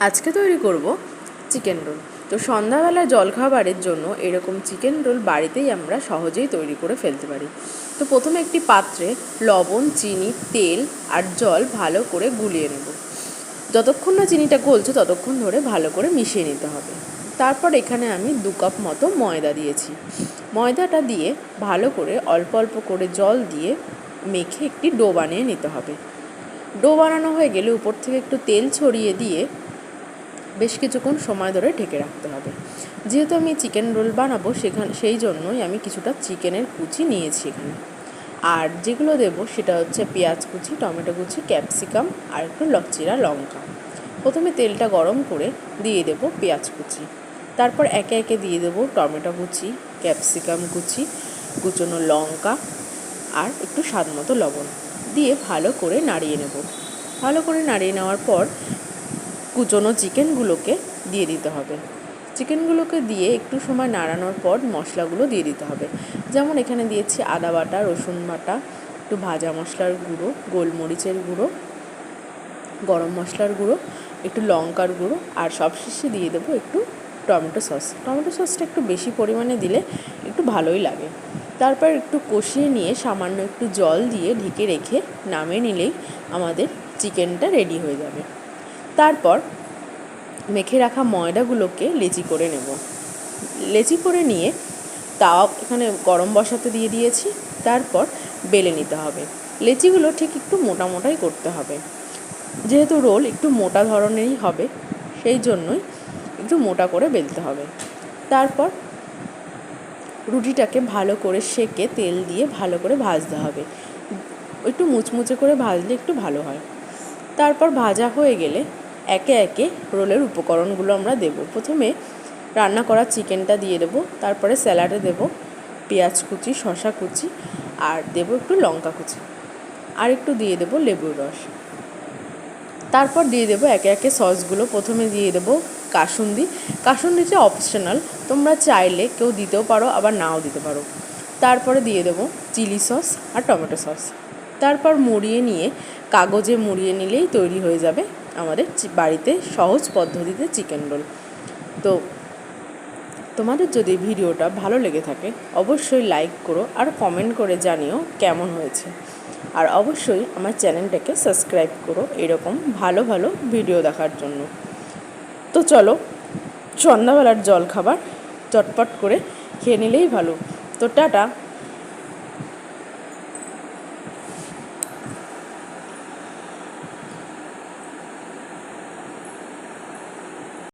আজকে তৈরি করব চিকেন রোল। তো সন্ধ্যাবেলা জলখাবারের জন্য এরকম চিকেন রোল বাড়িতেই আমরা সহজেই তৈরি করে ফেলতে পারি। তো প্রথমে একটি পাত্রে লবণ, চিনি, তেল আর জল ভালো করে গুলিয়ে নেব। যতক্ষণ না চিনিটা গলছে ততক্ষণ ধরে ভালো করে মিশিয়ে নিতে হবে। তারপর এখানে আমি 2 কাপ মতো ময়দা দিয়েছি। ময়দাটা দিয়ে ভালো করে অল্প অল্প করে জল দিয়ে মেখে একটি ডো বানিয়ে নিতে হবে। ডো বানানো হয়ে গেলে উপর থেকে একটু তেল ছড়িয়ে দিয়ে বেশ কিছুক্ষণ সময় ধরে ঢেকে রাখতে হবে। যেহেতু আমি চিকেন রোল বানাবো সেই জন্যই আমি কিছুটা চিকেনের কুচি নিয়েছি এখানে। আর যেগুলো দেবো সেটা হচ্ছে পেঁয়াজ কুচি, টমেটো কুচি, ক্যাপসিকাম আর একটু চিরা লঙ্কা। প্রথমে তেলটা গরম করে দিয়ে দেবো পেঁয়াজ কুচি, তারপর একে একে দিয়ে দেবো টমেটো কুচি, ক্যাপসিকাম কুচি, কুচনো লঙ্কা আর একটু স্বাদ মতো লবণ দিয়ে ভালো করে নাড়িয়ে নেব। ভালো করে নাড়িয়ে নেওয়ার পর কুচনো চিকেনগুলোকে দিয়ে দিতে হবে। চিকেনগুলোকে দিয়ে একটু সময় নাড়ানোর পর মশলাগুলো দিয়ে দিতে হবে। যেমন এখানে দিয়েছি আদা বাটা, রসুন বাটা, একটু ভাজা মশলার গুঁড়ো, গোলমরিচের গুঁড়ো, গরম মশলার গুঁড়ো, একটু লঙ্কার গুঁড়ো আর সবশেষে দিয়ে দেবো একটু টমেটো সস। টমেটো সসটা একটু বেশি পরিমাণে দিলে একটু ভালোই লাগে। তারপর একটু কষিয়ে নিয়ে সামান্য একটু জল দিয়ে ঢেকে রেখে নামিয়ে নিলেই আমাদের চিকেনটা রেডি হয়ে যাবে। তারপর মেখে রাখা ময়দাগুলোকে লেচি করে নেব। লেচি করে নিয়ে তাও এখানে গরম বসাতে দিয়ে দিয়েছি। তারপর বেলে নিতে হবে। লেচিগুলো ঠিক একটু মোটা মোটাই করতে হবে, যেহেতু রোল একটু মোটা ধরনেরই হবে সেই জন্যই একটু মোটা করে বেলতে হবে। তারপর রুটিটাকে ভালো করে সেঁকে তেল দিয়ে ভালো করে ভাজতে হবে। একটু মুচমুচে করে ভাজলে একটু ভালো হয়। তারপর ভাজা হয়ে গেলে একে একে রোলের উপকরণগুলো আমরা দেব। প্রথমে রান্না করা চিকেনটা দিয়ে দেবো, তারপরে স্যালাডে দেব পেঁয়াজ কুচি, শসা কুচি আর দেবো একটু লঙ্কা কুচি আর একটু দিয়ে দেবো লেবুর রস। তারপর দিয়ে দেবো একে একে সসগুলো। প্রথমে দিয়ে দেবো কাসুন্দি। কাসুন্দিটা অপশনাল, তোমরা চাইলে কেউ দিতেও পারো আবার নাও দিতে পারো। তারপরে দিয়ে দেবো চিলি সস আর টমেটো সস। তারপর মুড়িয়ে নিয়ে কাগজে মুড়িয়ে নিলেই তৈরি হয়ে যাবে আমাদের বাড়িতে সহজ পদ্ধতিতে চিকেন রোল। তো তোমাদের যদি ভিডিওটা ভালো লেগে থাকে অবশ্যই লাইক করো আর কমেন্ট করে জানিও কেমন হয়েছে। আর অবশ্যই আমার চ্যানেলটাকে সাবস্ক্রাইব করো এরকম ভালো ভালো ভিডিও দেখার জন্য। তো চলো, সন্ধ্যাবেলার জলখাবার চটপট করে খেয়ে নিলেই ভালো। তো টাটা।